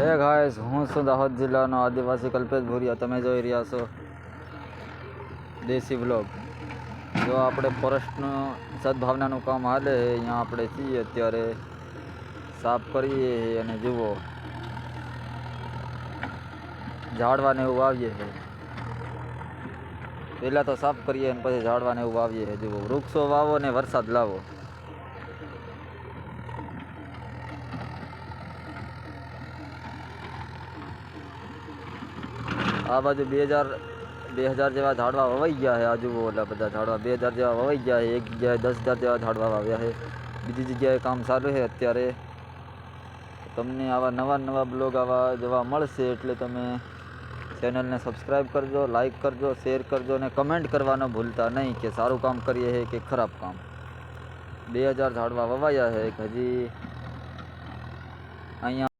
હે ગાઈસ, હું છું દાહોદ જિલ્લાનો આદિવાસી કલ્પેશ ભુરિયા. તમે જોઈ રહ્યા છો દેશી વ્લોગ. જો આપણે ફોરેસ્ટનું સદભાવનાનું કામ હાલે અહીંયા આપણે છીએ અત્યારે, સાફ કરીએ અને જુઓ ઝાડવાને એવું વાવીએ છે. પહેલાં તો સાફ કરીએ અને પછી ઝાડવાને એવું વાવીએ છે. જુઓ, વૃક્ષો વાવો ને વરસાદ લાવો. આ બાજુ 2000 જેવા ઝાડવા વવાઈ ગયા છે. આ જુઓ ઓલા બધા ઝાડવા 2000 જેવા વવાઈ ગયા છે. એક જગ્યાએ 10,000 જેવા ઝાડવા વાવ્યા છે. બીજી જગ્યાએ કામ ચાલુ છે અત્યારે. તમને આવા નવા બ્લોગ આવા જોવા મળશે, એટલે તમે ચેનલને સબસ્ક્રાઈબ કરજો, લાઈક કરજો, શેર કરજો અને કમેન્ટ કરવાનું ભૂલતા નહીં કે સારું કામ કરીએ છીએ કે ખરાબ કામ. 2000 ઝાડવા વવાયા છે. હજી અહીંયા